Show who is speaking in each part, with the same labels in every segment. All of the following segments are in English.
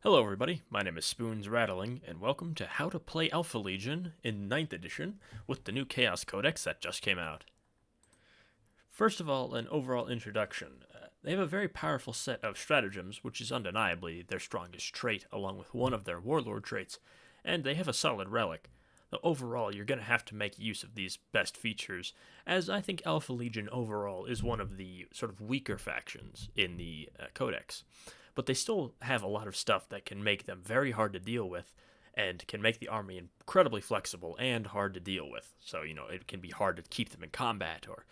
Speaker 1: Hello, everybody. My name is Spoons Rattling, and welcome to How to Play Alpha Legion in Ninth Edition with the new Chaos Codex that just came out. First of all, an overall introduction. They have a very powerful set of stratagems, which is undeniably their strongest trait, along with one of their warlord traits, and they have a solid relic. Though overall, you're going to have to make use of these best features, as I think Alpha Legion overall is one of the sort of weaker factions in the Codex. But they still have a lot of stuff that can make them very hard to deal with and can make the army incredibly flexible and hard to deal with. So, it can be hard to keep them in combat or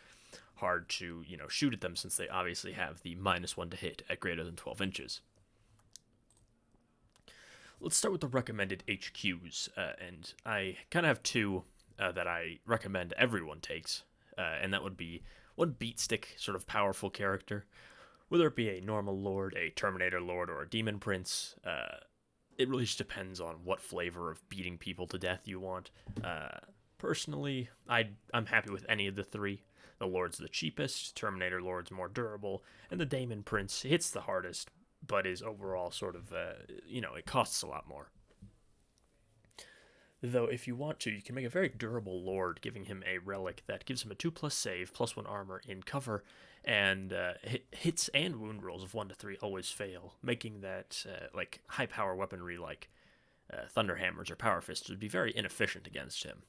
Speaker 1: hard to, shoot at them since they obviously have the -1 to hit at greater than 12 inches. Let's start with the recommended HQs, and I kind of have two that I recommend everyone takes, and that would be one beatstick, sort of powerful character, whether it be a normal lord, a Terminator lord, or a demon prince. It really just depends on what flavor of beating people to death you want. Personally, I'm happy with any of the three. The lord's the cheapest, Terminator lord's more durable, and the demon prince hits the hardest, but is overall sort of, it costs a lot more. Though, if you want to, you can make a very durable lord, giving him a relic that gives him a 2+ save, +1 armor in cover, and hits and wound rolls of 1 to 3 always fail, making that, like, high power weaponry like Thunder Hammers or Power Fists would be very inefficient against him.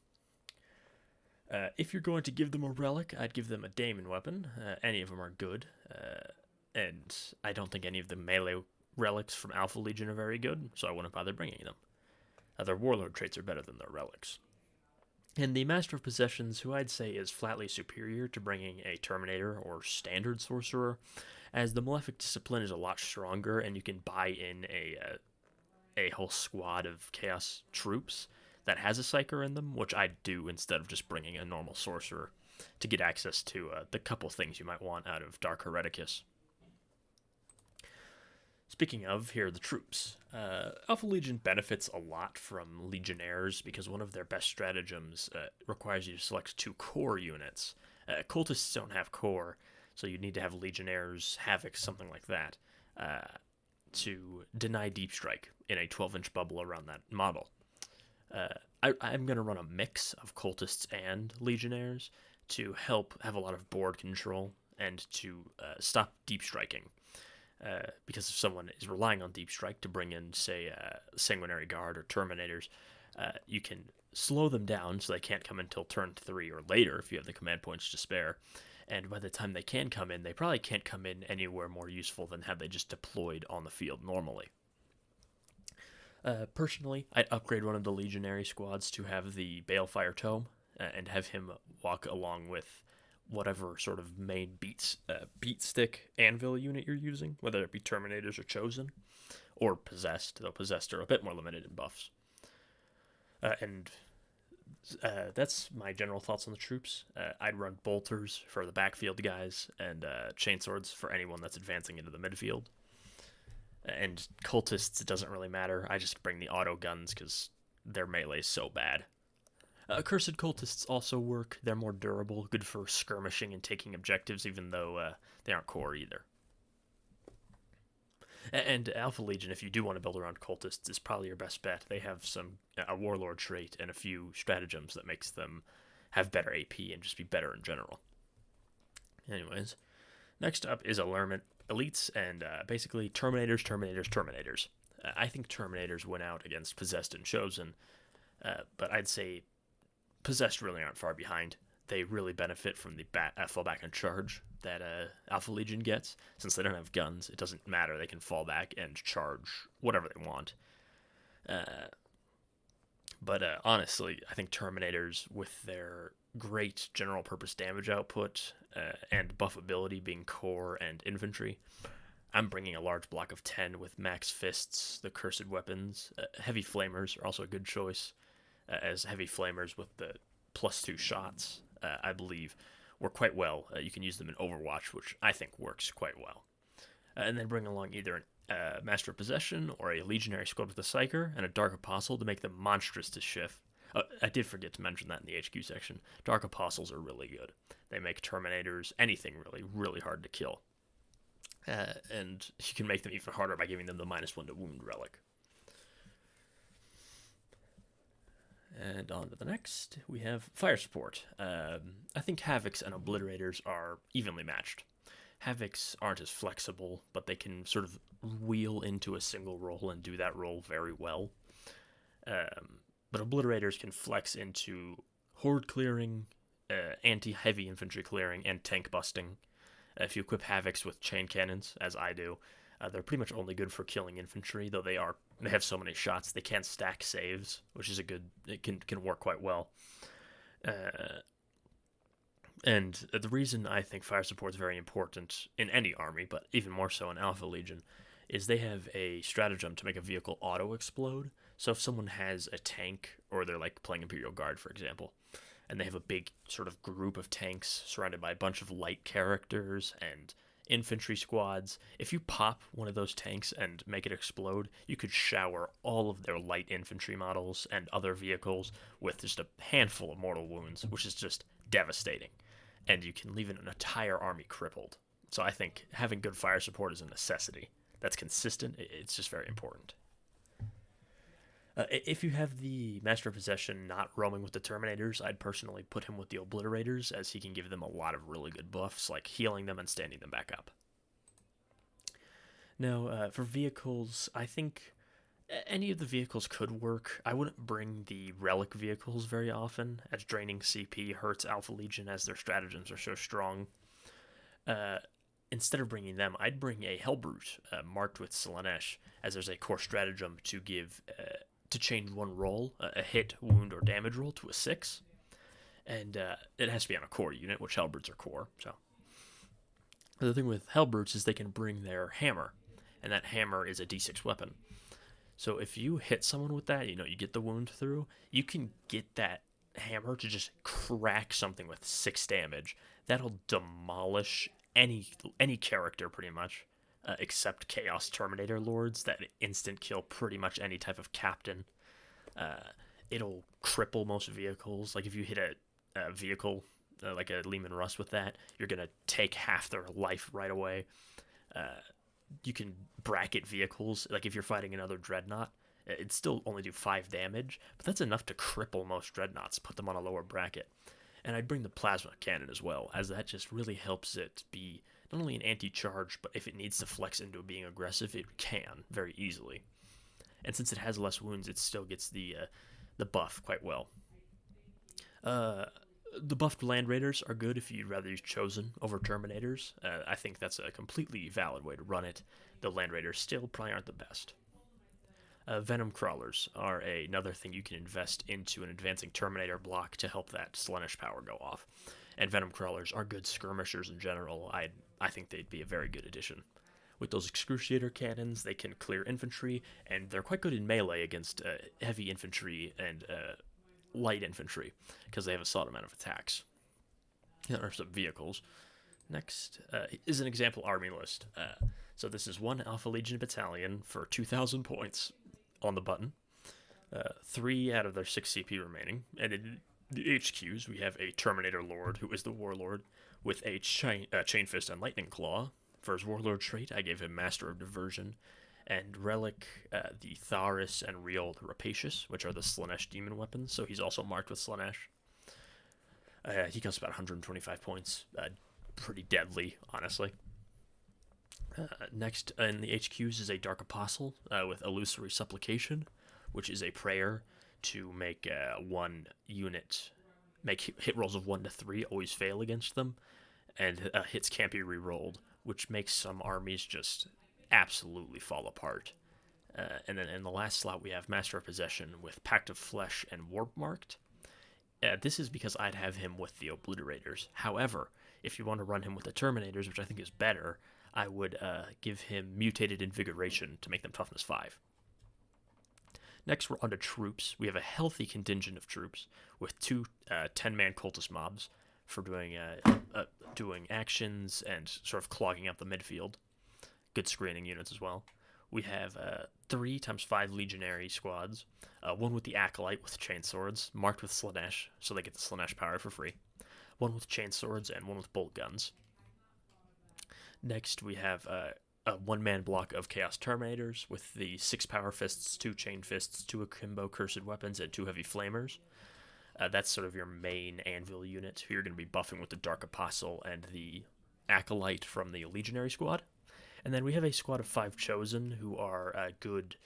Speaker 1: If you're going to give them a relic, I'd give them a Daemon weapon. Any of them are good, and I don't think any of the melee relics from Alpha Legion are very good, so I wouldn't bother bringing them. Their warlord traits are better than their relics. And the Master of Possessions, who I'd say is flatly superior to bringing a Terminator or Standard Sorcerer, as the Malefic Discipline is a lot stronger and you can buy in a whole squad of Chaos troops that has a Psyker in them, which I'd do instead of just bringing a normal Sorcerer to get access to the couple things you might want out of Dark Hereticus. Speaking of, here are the troops. Alpha Legion benefits a lot from Legionnaires because one of their best stratagems requires you to select 2 core units. Cultists don't have core, so you need to have Legionnaires, Havoc, something like that, to deny Deep Strike in a 12-inch bubble around that model. I'm going to run a mix of Cultists and Legionnaires to help have a lot of board control and to stop Deep Striking. Because if someone is relying on Deep Strike to bring in, say, Sanguinary Guard or Terminators, you can slow them down so they can't come until turn 3 or later if you have the command points to spare. And by the time they can come in, they probably can't come in anywhere more useful than have they just deployed on the field normally. Personally, I'd upgrade one of the Legionary squads to have the Balefire Tome and have him walk along with whatever sort of main beat stick anvil unit you're using, whether it be Terminators or Chosen, or Possessed, though Possessed are a bit more limited in buffs. And that's my general thoughts on the troops. I'd run Bolters for the backfield guys, and Chainswords for anyone that's advancing into the midfield. And Cultists, it doesn't really matter. I just bring the auto guns because their melee is so bad. Accursed Cultists also work. They're more durable, good for skirmishing and taking objectives, even though they aren't core either. And Alpha Legion, if you do want to build around Cultists, is probably your best bet. They have a Warlord trait and a few stratagems that makes them have better AP and just be better in general. Anyways, next up is Allurement Elites, and basically Terminators. I think Terminators win out against Possessed and Chosen, but I'd say Possessed really aren't far behind. They really benefit from the fall back and charge that Alpha Legion gets. Since they don't have guns, it doesn't matter. They can fall back and charge whatever they want. But honestly, I think Terminators, with their great general purpose damage output and buff ability being core and infantry, I'm bringing a large block of 10 with max fists, the cursed weapons. Heavy flamers are also a good choice, as heavy flamers with the +2 shots, I believe, work quite well. You can use them in Overwatch, which I think works quite well. And then bring along either a Master of Possession or a Legionary squad with a Psyker and a Dark Apostle to make them monstrous to shift. I did forget to mention that in the HQ section. Dark Apostles are really good. They make Terminators, anything really, really hard to kill. and you can make them even harder by giving them the -1 to wound relic. And on to the next, we have fire support. I think Havocs and Obliterators are evenly matched. Havocs aren't as flexible, but they can sort of wheel into a single role and do that role very well. But Obliterators can flex into horde clearing, anti-heavy infantry clearing, and tank busting. If you equip Havocs with chain cannons, as I do, they're pretty much only good for killing infantry, though they have so many shots they can't stack saves, which is it can work quite well. And the reason I think fire support is very important in any army, but even more so in Alpha Legion, is they have a stratagem to make a vehicle auto explode. So if someone has a tank, or they're like playing Imperial Guard, for example, and they have a big sort of group of tanks surrounded by a bunch of light characters and infantry squads, if you pop one of those tanks and make it explode, you could shower all of their light infantry models and other vehicles with just a handful of mortal wounds, which is just devastating. And you can leave an entire army crippled. So I think having good fire support is a necessity. That's consistent. It's just very important. If you have the Master of Possession not roaming with the Terminators, I'd personally put him with the Obliterators, as he can give them a lot of really good buffs, like healing them and standing them back up. Now, for vehicles, I think any of the vehicles could work. I wouldn't bring the Relic vehicles very often, as draining CP hurts Alpha Legion as their stratagems are so strong. Instead of bringing them, I'd bring a Hellbrute marked with Slaanesh, as there's a core stratagem to give to change one roll, a hit, wound, or damage roll, to a 6. And it has to be on a core unit, which Hellbrutes are core. So the thing with Hellbrutes is they can bring their hammer, and that hammer is a d6 weapon. So if you hit someone with that, you get the wound through, you can get that hammer to just crack something with 6 damage. That'll demolish any character pretty much, except Chaos Terminator Lords that instant kill pretty much any type of captain. It'll cripple most vehicles. Like if you hit a vehicle like a Lehman Russ with that, you're gonna take half their life right away. You can bracket vehicles. Like if you're fighting another dreadnought, it'd still only do 5 damage, but that's enough to cripple most dreadnoughts, put them on a lower bracket. And I'd bring the plasma cannon as well, as that just really helps it be not only an anti-charge, but if it needs to flex into being aggressive, it can very easily. And since it has less wounds, it still gets the buff quite well. The buffed Land Raiders are good if you'd rather use Chosen over Terminators. I think that's a completely valid way to run it. The Land Raiders still probably aren't the best. Venom Crawlers are another thing you can invest into an advancing Terminator block to help that Slaanesh power go off. And Venom Crawlers are good skirmishers in general. I think they'd be a very good addition. With those Excruciator cannons, they can clear infantry, and they're quite good in melee against heavy infantry and light infantry, because they have a solid amount of attacks. Or some vehicles. Next is an example army list. So this is one Alpha Legion battalion for 2,000 points on the button. 3 out of their 6 CP remaining. And in the HQs, we have a Terminator Lord, who is the Warlord, with a Chain Fist and Lightning Claw. For his Warlord trait, I gave him Master of Diversion. And Relic, the Tharis and Real the Rapacious, which are the Slaanesh demon weapons, so he's also marked with Slaanesh. He costs about 125 points. Pretty deadly, honestly. Next in the HQs is a Dark Apostle with Illusory Supplication, which is a prayer to make one unit make hit rolls of 1 to 3 always fail against them, and hits can't be re-rolled, which makes some armies just absolutely fall apart. And then in the last slot we have Master of Possession with Pact of Flesh and Warp Marked. This is because I'd have him with the Obliterators. However, if you want to run him with the Terminators, which I think is better, I would give him Mutated Invigoration to make them Toughness 5. Next, we're on to troops. We have a healthy contingent of troops with 2 10-man cultist mobs for doing actions and sort of clogging up the midfield. Good screening units as well. We have 3 times 5 legionary squads, 1 with the Acolyte with chainswords, marked with Slaanesh, so they get the Slaanesh power for free, 1 with chainswords, and 1 with bolt guns. Next, we have a one-man block of Chaos Terminators with the 6 Power Fists, 2 Chain Fists, 2 Akimbo Cursed Weapons, and 2 Heavy Flamers. That's sort of your main Anvil unit, who you're going to be buffing with the Dark Apostle and the Acolyte from the Legionary squad. And then we have a squad of 5 Chosen, who are good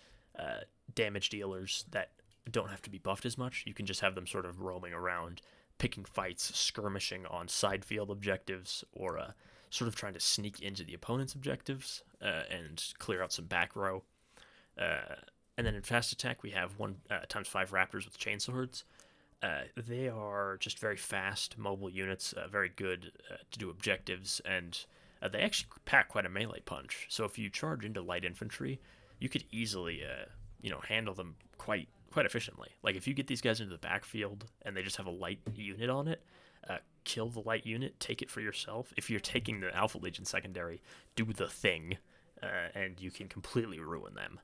Speaker 1: damage dealers that don't have to be buffed as much. You can just have them sort of roaming around, picking fights, skirmishing on side field objectives, or sort of trying to sneak into the opponent's objectives and clear out some back row. And then in fast attack, we have 1 times 5 Raptors with chainswords. They are just very fast, mobile units, very good to do objectives, and they actually pack quite a melee punch. So if you charge into light infantry, you could easily, handle them quite efficiently. Like if you get these guys into the backfield and they just have a light unit on it, kill the light unit, take it for yourself. If you're taking the Alpha Legion secondary, do the thing, and you can completely ruin them.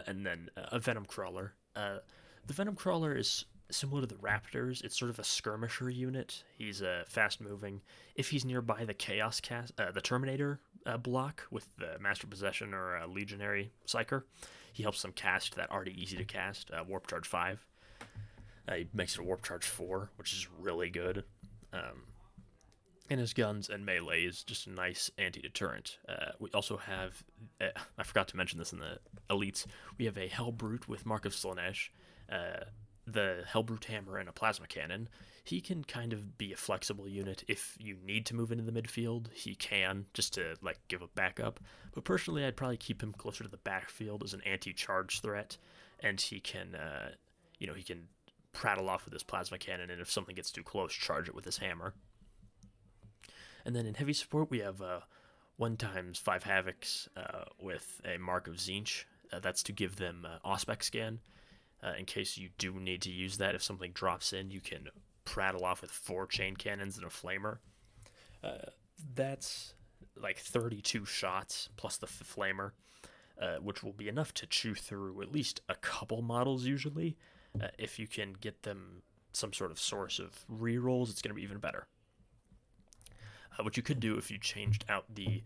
Speaker 1: And then a Venom Crawler. The Venom Crawler is similar to the Raptors. It's sort of a skirmisher unit. He's fast moving. If he's nearby the the Terminator block with the Master Possession or Legionary Psyker, he helps them cast that already easy to cast Warp Charge 5. He makes it a Warp Charge 4, which is really good. And his guns and melee is just a nice anti-deterrent. We also have, I forgot to mention this in the elites, we have a Hellbrute with Mark of Slaanesh, the Hellbrute Hammer, and a Plasma Cannon. He can kind of be a flexible unit. If you need to move into the midfield, he can, just to give a backup. But personally, I'd probably keep him closer to the backfield as an anti-charge threat, and he can, he can prattle off with his Plasma Cannon, and if something gets too close, charge it with his hammer. And then in heavy support, we have 1 times 5 Havocs with a Mark of Tzeentch. That's to give them Auspex Scan. In case you do need to use that, if something drops in, you can prattle off with 4 chain cannons and a flamer. That's 32 shots plus the flamer, which will be enough to chew through at least a couple models usually. If you can get them some sort of source of rerolls, it's going to be even better. What you could do if you changed out the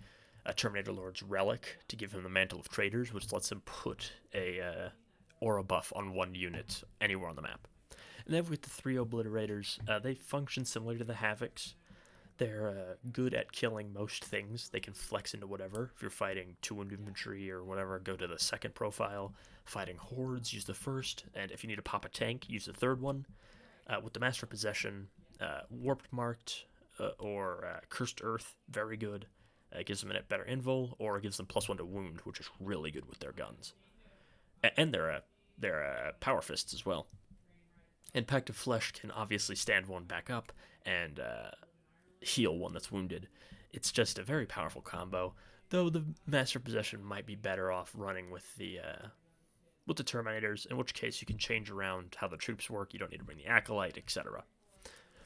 Speaker 1: Terminator Lord's Relic to give him the Mantle of Traitors, which lets him put a aura buff on 1 unit anywhere on the map. And then with the 3 Obliterators, they function similar to the Havocs. They're good at killing most things. They can flex into whatever. If you're fighting 2 infantry or whatever, go to the 2nd profile. Fighting hordes, use the 1st. And if you need to pop a tank, use the 3rd one. With the Master Possession, Warped Marked or Cursed Earth, very good. It gives them a better invul, or it gives them +1 to wound, which is really good with their guns. And their Power Fists as well. And Pact of Flesh can obviously stand 1 back up and heal 1 that's wounded. It's just a very powerful combo, though the Master Possession might be better off running with the Terminators, in which case you can change around how the troops work. You don't need to bring the Acolyte, etc.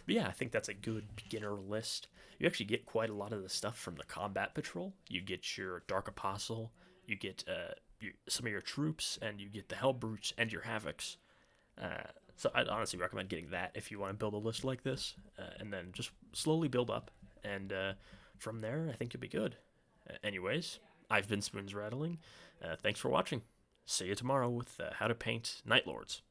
Speaker 1: But yeah, I think that's a good beginner list. You actually get quite a lot of the stuff from the Combat Patrol. You get your Dark Apostle, you get some of your troops, and you get the Hellbrutes and your Havocs. So I'd honestly recommend getting that if you want to build a list like this, and then just slowly build up, and from there, I think you'll be good. Anyways, I've been Spoons Rattling. Thanks for watching. See you tomorrow with how to paint Night Lords.